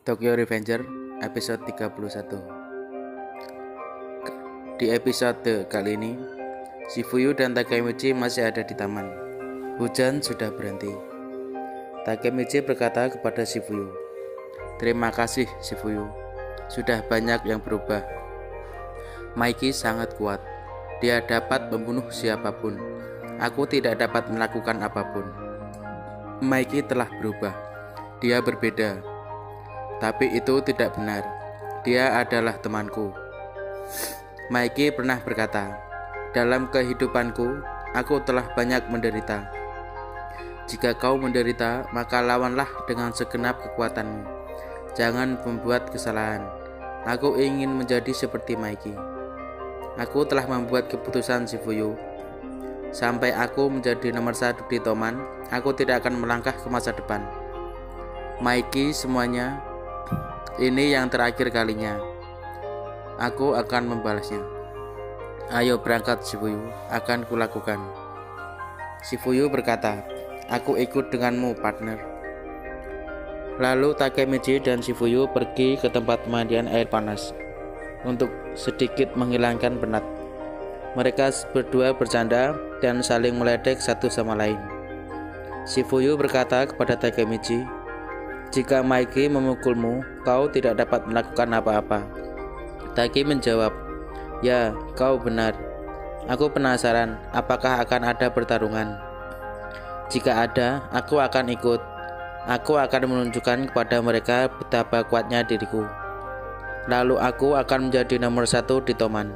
Tokyo Revenger episode 31. Di episode kali ini, Shifuyu dan Takemichi masih ada di taman. Hujan sudah berhenti. Takemichi berkata kepada Shifuyu, "Terima kasih Shifuyu, sudah banyak yang berubah. Maiki sangat kuat, dia dapat membunuh siapapun. Aku tidak dapat melakukan apapun. Maiki telah berubah, dia berbeda. Tapi itu tidak benar. Dia adalah temanku." Maiki pernah berkata, "Dalam kehidupanku, aku telah banyak menderita. Jika kau menderita, maka lawanlah dengan segenap kekuatanmu. Jangan membuat kesalahan. Aku ingin menjadi seperti Maiki. Aku telah membuat keputusan Shifuyu. Sampai aku menjadi nomor 1 di Toman, aku tidak akan melangkah ke masa depan. Maiki, semuanya, ini yang terakhir kalinya. Aku akan membalasnya. Ayo berangkat Shifuyu, akan kulakukan." Shifuyu berkata, "Aku ikut denganmu, partner." Lalu Takemichi dan Shifuyu pergi ke tempat pemandian air panas untuk sedikit menghilangkan penat. Mereka berdua bercanda dan saling meledek satu sama lain. Shifuyu berkata kepada Takemichi, "Jika Maiki memukulmu, kau tidak dapat melakukan apa-apa." Taki menjawab, "Ya, kau benar. Aku penasaran apakah akan ada pertarungan. Jika ada, aku akan ikut. Aku akan menunjukkan kepada mereka betapa kuatnya diriku. Lalu aku akan menjadi nomor 1 di Toman."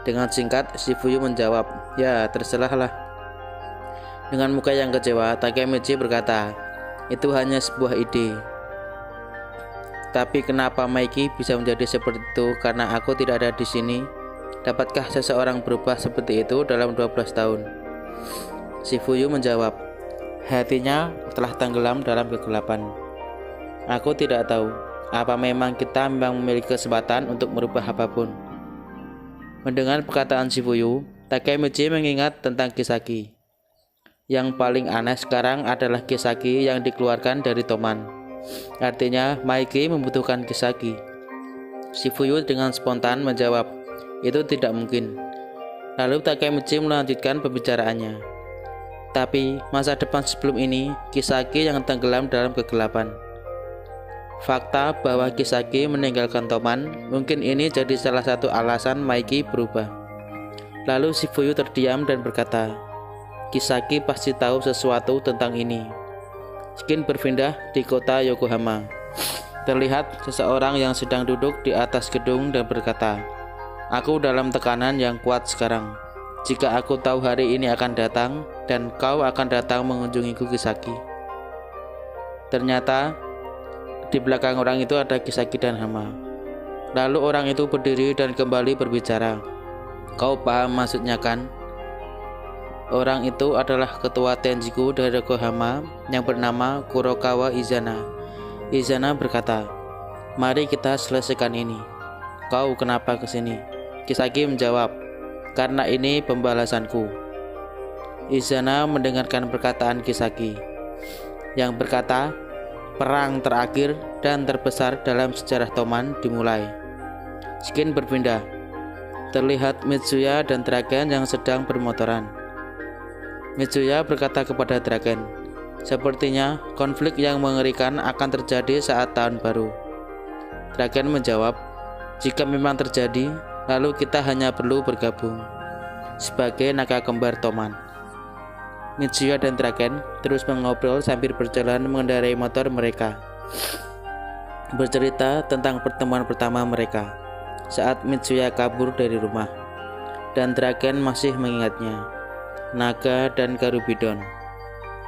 Dengan singkat, Shifuyu menjawab, "Ya, terserahlah." Dengan muka yang kecewa, Takemichi berkata, "Itu hanya sebuah ide. Tapi kenapa Maiki bisa menjadi seperti itu karena aku tidak ada di sini? Dapatkah seseorang berubah seperti itu dalam 12 tahun?" Shifuyu menjawab, hatinya telah tenggelam dalam kegelapan. "Aku tidak tahu. Apa memang kita memiliki kesempatan untuk merubah apapun?" Mendengar perkataan Shifuyu, Takemichi mengingat tentang Kisaki. Yang paling aneh sekarang adalah Kisaki yang dikeluarkan dari Toman. Artinya Maiki membutuhkan Kisaki. Shifuyu dengan spontan menjawab, "Itu tidak mungkin." Lalu Takemichi melanjutkan pembicaraannya. "Tapi masa depan sebelum ini, Kisaki yang tenggelam dalam kegelapan. Fakta bahwa Kisaki meninggalkan Toman, mungkin ini jadi salah satu alasan Maiki berubah." Lalu Shifuyu terdiam dan berkata, "Kisaki pasti tahu sesuatu tentang ini." Skin berpindah di kota Yokohama. Terlihat seseorang yang sedang duduk di atas gedung dan berkata, "Aku dalam tekanan yang kuat sekarang. Jika aku tahu hari ini akan datang dan kau akan datang mengunjungiku, Kisaki." Ternyata di belakang orang itu ada Kisaki dan Hama. Lalu orang itu berdiri dan kembali berbicara, "Kau paham maksudnya kan? Orang itu adalah ketua Tenjiku dari Yokohama yang bernama Kurokawa Izana." Izana berkata, "Mari kita selesaikan ini. Kau kenapa ke sini?" Kisaki menjawab, "Karena ini pembalasanku." Izana mendengarkan perkataan Kisaki yang berkata, "Perang terakhir dan terbesar dalam sejarah Toman dimulai." Skin berpindah. Terlihat Mitsuya dan Draken yang sedang bermotoran. Mitsuya berkata kepada Draken, "Sepertinya konflik yang mengerikan akan terjadi saat tahun baru." Draken menjawab, "Jika memang terjadi, lalu kita hanya perlu bergabung sebagai naga kembar Toman." Mitsuya dan Draken terus mengobrol sambil berjalan mengendarai motor mereka, bercerita tentang pertemuan pertama mereka saat Mitsuya kabur dari rumah, dan Draken masih mengingatnya. Naga dan Garubidon.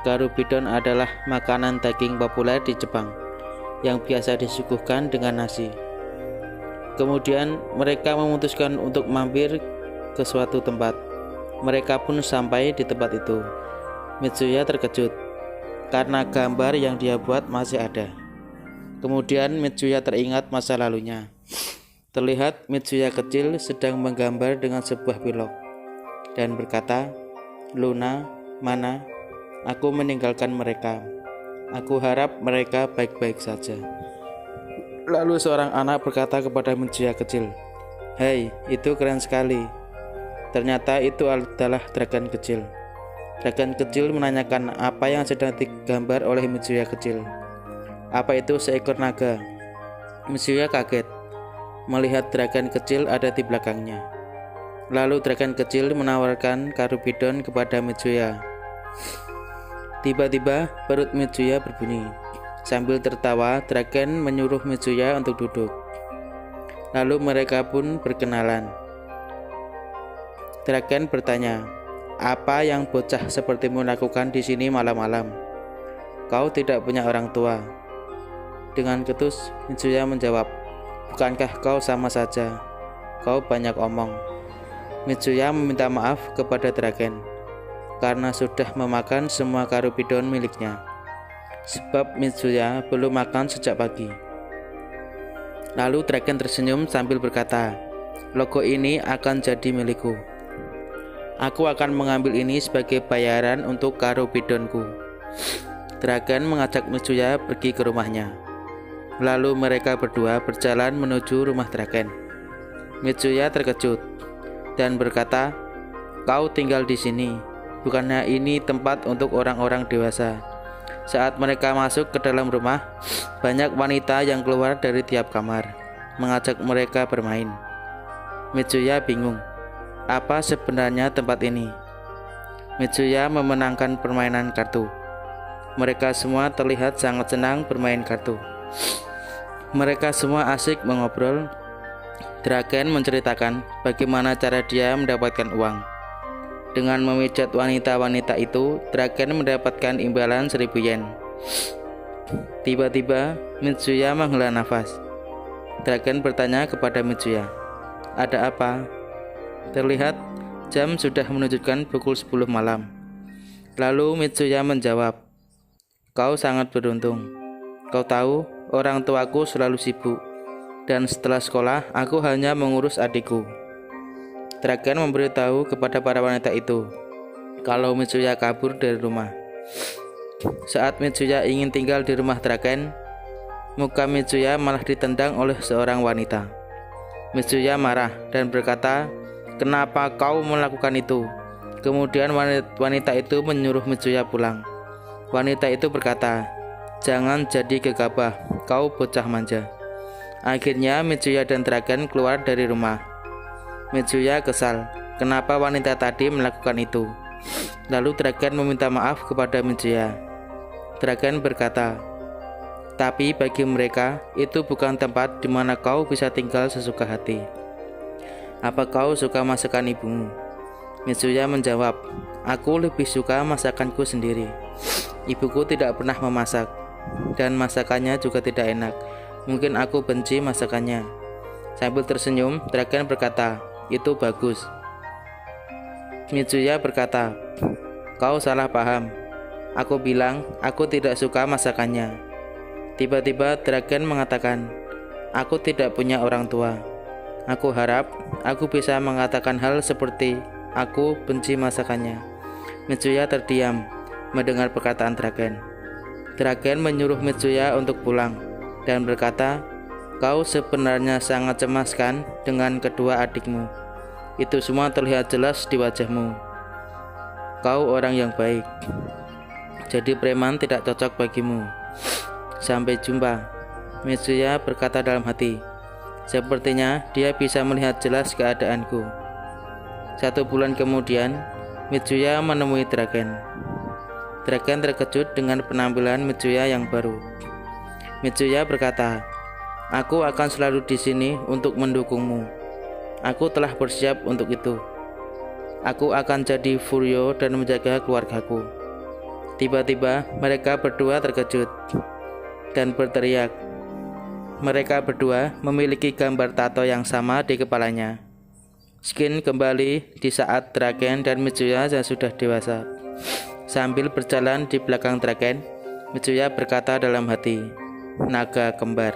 Garubidon adalah makanan daging populer di Jepang yang biasa disuguhkan dengan nasi. Kemudian mereka memutuskan untuk mampir ke suatu tempat. Mereka pun sampai di tempat itu. Mitsuya terkejut karena gambar yang dia buat masih ada. Kemudian Mitsuya teringat masa lalunya. Terlihat Mitsuya kecil sedang menggambar dengan sebuah pilok dan berkata, "Luna, mana? Aku meninggalkan mereka. Aku harap mereka baik-baik saja." Lalu seorang anak berkata kepada Mitsuya kecil, "Hei, itu keren sekali." Ternyata itu adalah dragon kecil. Dragon kecil menanyakan apa yang sedang digambar oleh Mitsuya kecil. "Apa itu seekor naga?" Mitsuya kaget melihat dragon kecil ada di belakangnya. Lalu dragon kecil menawarkan Karubidon kepada Mitsuya. Tiba-tiba perut Mitsuya berbunyi. Sambil tertawa, dragon menyuruh Mitsuya untuk duduk. Lalu mereka pun berkenalan. Dragon bertanya, "Apa yang bocah sepertimu lakukan di sini malam-malam? Kau tidak punya orang tua." Dengan ketus, Mitsuya menjawab, "Bukankah kau sama saja? Kau banyak omong." Mitsuya meminta maaf kepada dragon karena sudah memakan semua Karubidon miliknya, sebab Mitsuya belum makan sejak pagi. Lalu dragon tersenyum sambil berkata, "Logo ini akan jadi milikku. Aku akan mengambil ini sebagai bayaran untuk Karubidonku." Dragon mengajak Mitsuya pergi ke rumahnya. Lalu mereka berdua berjalan menuju rumah dragon. Mitsuya terkejut dan berkata, "Kau tinggal di sini. Bukannya ini tempat untuk orang-orang dewasa." Saat mereka masuk ke dalam rumah, banyak wanita yang keluar dari tiap kamar, mengajak mereka bermain. Mitsuya bingung, apa sebenarnya tempat ini? Mitsuya memenangkan permainan kartu. Mereka semua terlihat sangat senang bermain kartu. Mereka semua asik mengobrol. Dragon menceritakan bagaimana cara dia mendapatkan uang. Dengan memijat wanita-wanita itu, dragon mendapatkan imbalan 1000 yen. Tiba-tiba, Mitsuya menghela nafas. Dragon bertanya kepada Mitsuya, "Ada apa?" Terlihat jam sudah menunjukkan pukul 10 malam. Lalu Mitsuya menjawab, "Kau sangat beruntung. Kau tahu, orang tuaku selalu sibuk, dan setelah sekolah, aku hanya mengurus adikku." Dragon memberitahu kepada para wanita itu kalau Mitsuya kabur dari rumah. Saat Mitsuya ingin tinggal di rumah dragon, muka Mitsuya malah ditendang oleh seorang wanita. Mitsuya marah dan berkata, "Kenapa kau melakukan itu?" Kemudian wanita itu menyuruh Mitsuya pulang. Wanita itu berkata, "Jangan jadi gegabah, kau bocah manja." Akhirnya Mitsuya dan dragon keluar dari rumah. Mitsuya kesal kenapa wanita tadi melakukan itu. Lalu dragon meminta maaf kepada Mitsuya. Dragon berkata, "Tapi bagi mereka itu bukan tempat di mana kau bisa tinggal sesuka hati. Apa kau suka masakan ibumu?" Mitsuya menjawab, "Aku lebih suka masakanku sendiri. Ibuku tidak pernah memasak, dan masakannya juga tidak enak. Mungkin aku benci masakannya." Sambil tersenyum, dragon berkata, "Itu bagus." Mitsuya berkata, "Kau salah paham. Aku bilang aku tidak suka masakannya." Tiba-tiba dragon mengatakan, "Aku tidak punya orang tua. Aku harap aku bisa mengatakan hal seperti aku benci masakannya." Mitsuya terdiam mendengar perkataan dragon. Dragon menyuruh Mitsuya untuk pulang dan berkata, "Kau sebenarnya sangat cemas kan dengan kedua adikmu? Itu semua terlihat jelas di wajahmu. Kau orang yang baik. Jadi preman tidak cocok bagimu. Sampai jumpa." Mitsuya berkata dalam hati, "Sepertinya dia bisa melihat jelas keadaanku." 1 bulan kemudian, Mitsuya menemui dragon. Dragon terkejut dengan penampilan Mitsuya yang baru. Mitsuya berkata, "Aku akan selalu di sini untuk mendukungmu. Aku telah bersiap untuk itu. Aku akan jadi Furyo dan menjaga keluargaku." Tiba-tiba mereka berdua terkejut dan berteriak. Mereka berdua memiliki gambar tato yang sama di kepalanya. Skin kembali di saat dragon dan Mitsuya yang sudah dewasa. Sambil berjalan di belakang dragon, Mitsuya berkata dalam hati, "Naga kembar."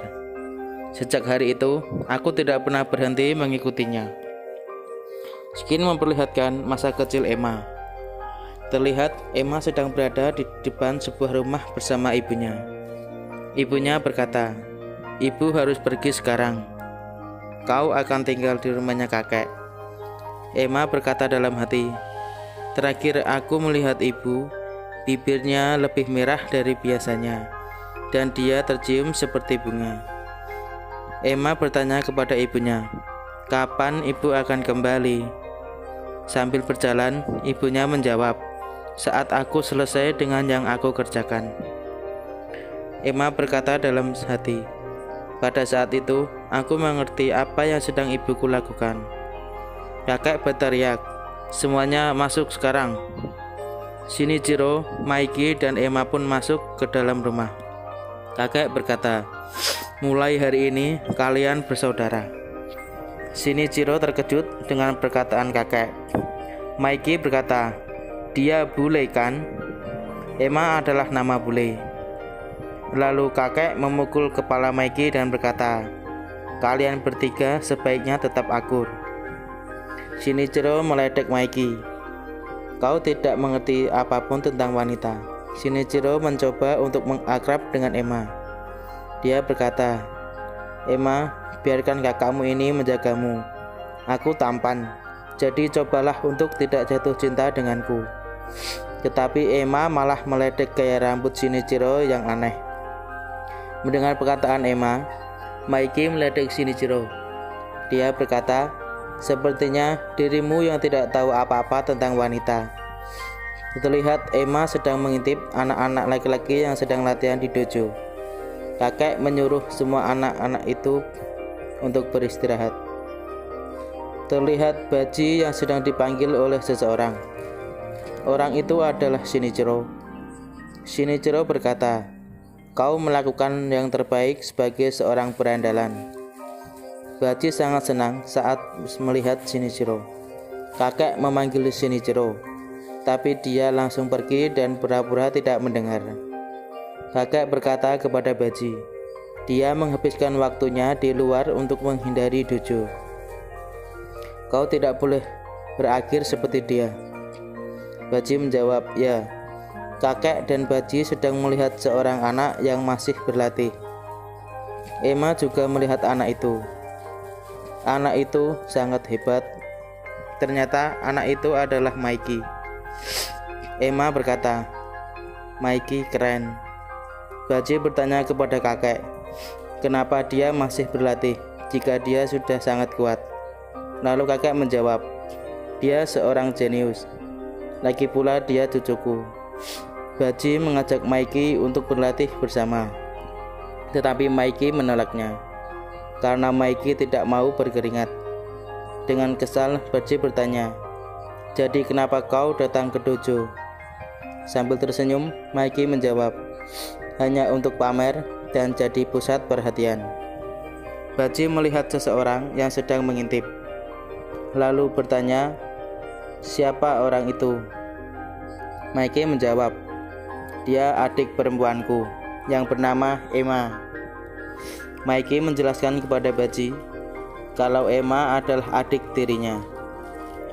Sejak hari itu, aku tidak pernah berhenti mengikutinya. Skin memperlihatkan masa kecil Emma. Terlihat Emma sedang berada di depan sebuah rumah bersama ibunya. Ibunya berkata, Ibu harus pergi sekarang. Kau akan tinggal di rumahnya kakek. Emma berkata dalam hati, terakhir aku melihat ibu, bibirnya lebih merah dari biasanya, dan dia tercium seperti bunga. Emma bertanya kepada ibunya, kapan ibu akan kembali? Sambil berjalan, ibunya menjawab, saat aku selesai dengan yang aku kerjakan. Emma berkata dalam hati, pada saat itu, aku mengerti apa yang sedang ibuku lakukan. Kakek berteriak, semuanya masuk sekarang. Shinichiro, Maiki, dan Emma pun masuk ke dalam rumah. Kakek berkata, mulai hari ini kalian bersaudara. Shinichiro terkejut dengan perkataan kakek. Maiki berkata, dia bule kan? Emma adalah nama bule. Lalu kakek memukul kepala Maiki dan berkata, kalian bertiga sebaiknya tetap akur. Shinichiro meledek Maiki. Kau tidak mengerti apapun tentang wanita. Shinichiro mencoba untuk mengakrab dengan Emma. Dia berkata, Emma, biarkan kakakmu ini menjagamu. Aku tampan, jadi cobalah untuk tidak jatuh cinta denganku. Tetapi Emma malah meledek gaya rambut Shinichiro yang aneh. Mendengar perkataan Emma, Maiki meledek Shinichiro. Dia berkata, sepertinya dirimu yang tidak tahu apa-apa tentang wanita. Terlihat Emma sedang mengintip anak-anak laki-laki yang sedang latihan di dojo. Kakek menyuruh semua anak-anak itu untuk beristirahat. Terlihat Baji yang sedang dipanggil oleh seseorang. Orang itu adalah Shinichiro. Shinichiro berkata, kau melakukan yang terbaik sebagai seorang berandalan. Baji sangat senang saat melihat Shinichiro. Kakek memanggil Shinichiro, tapi dia langsung pergi dan pura-pura tidak mendengar. Kakek berkata kepada Baji, dia menghabiskan waktunya di luar untuk menghindari dojo. Kau tidak boleh berakhir seperti dia. Baji menjawab, ya. Kakek dan Baji sedang melihat seorang anak yang masih berlatih. Emma juga melihat anak itu. Anak itu sangat hebat. Ternyata anak itu adalah Maiki. Emma berkata, Maiki keren. Baji bertanya kepada kakek, kenapa dia masih berlatih jika dia sudah sangat kuat? Lalu kakek menjawab, dia seorang jenius. Lagi pula dia cucuku. Baji mengajak Maiki untuk berlatih bersama, tetapi Maiki menolaknya karena Maiki tidak mau berkeringat. Dengan kesal, Baji bertanya, jadi kenapa kau datang ke dojo? Sambil tersenyum, Maiki menjawab, hanya untuk pamer dan jadi pusat perhatian. Baji melihat seseorang yang sedang mengintip, lalu bertanya, siapa orang itu? Maiki menjawab, dia adik perempuanku yang bernama Emma. Maiki menjelaskan kepada Baji kalau Emma adalah adik tirinya.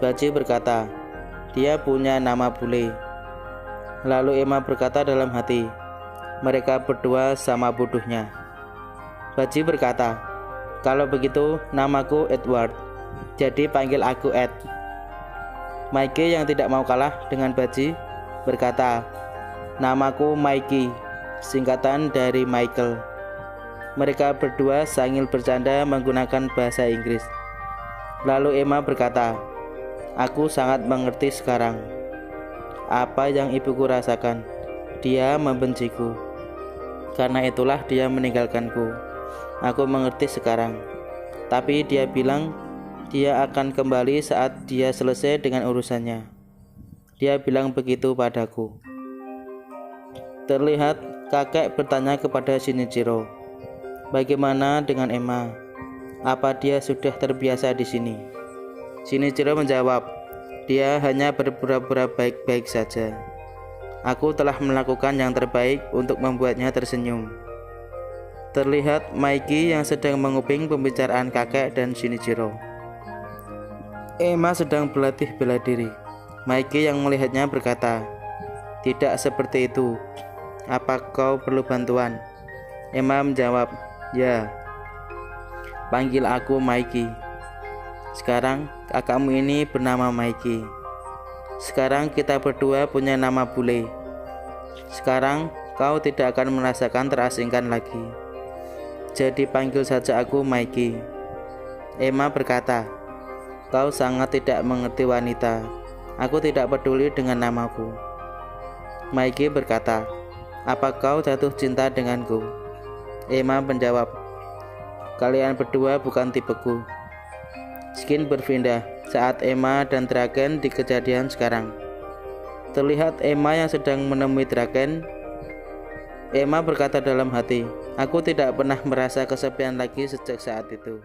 Baji berkata, dia punya nama bule. Lalu Emma berkata dalam hati, mereka berdua sama bodohnya. Baji berkata, kalau begitu namaku Edward, jadi panggil aku Ed. Maiki yang tidak mau kalah dengan Baji berkata, namaku Maiki, singkatan dari Michael. Mereka berdua sambil bercanda menggunakan bahasa Inggris. Lalu Emma berkata, aku sangat mengerti sekarang apa yang ibuku rasakan. Dia membenciku. Karena itulah dia meninggalkanku. Aku mengerti sekarang. Tapi dia bilang dia akan kembali saat dia selesai dengan urusannya. Dia bilang begitu padaku. Terlihat kakek bertanya kepada Shinichiro, bagaimana dengan Emma? Apa dia sudah terbiasa di sini? Shinichiro menjawab, dia hanya berpura-pura baik-baik saja. Aku telah melakukan yang terbaik untuk membuatnya tersenyum. Terlihat Maiki yang sedang menguping pembicaraan kakek dan Shinichiro. Emma sedang berlatih bela diri. Maiki yang melihatnya berkata, tidak seperti itu. Apa kau perlu bantuan? Emma menjawab, Ya, panggil aku Maiki. Sekarang kakakmu ini bernama Maiki. Sekarang kita berdua punya nama bule. Sekarang kau tidak akan merasakan terasingkan lagi. Jadi panggil saja aku Maiki. Emma berkata, kau sangat tidak mengerti wanita. Aku tidak peduli dengan namaku. Maiki berkata, apa kau jatuh cinta denganku? Emma menjawab, kalian berdua bukan tipeku. Skin berpindah saat Emma dan Draken di kejadian sekarang. Terlihat Emma yang sedang menemui Draken. Emma berkata dalam hati, aku tidak pernah merasa kesepian lagi sejak saat itu.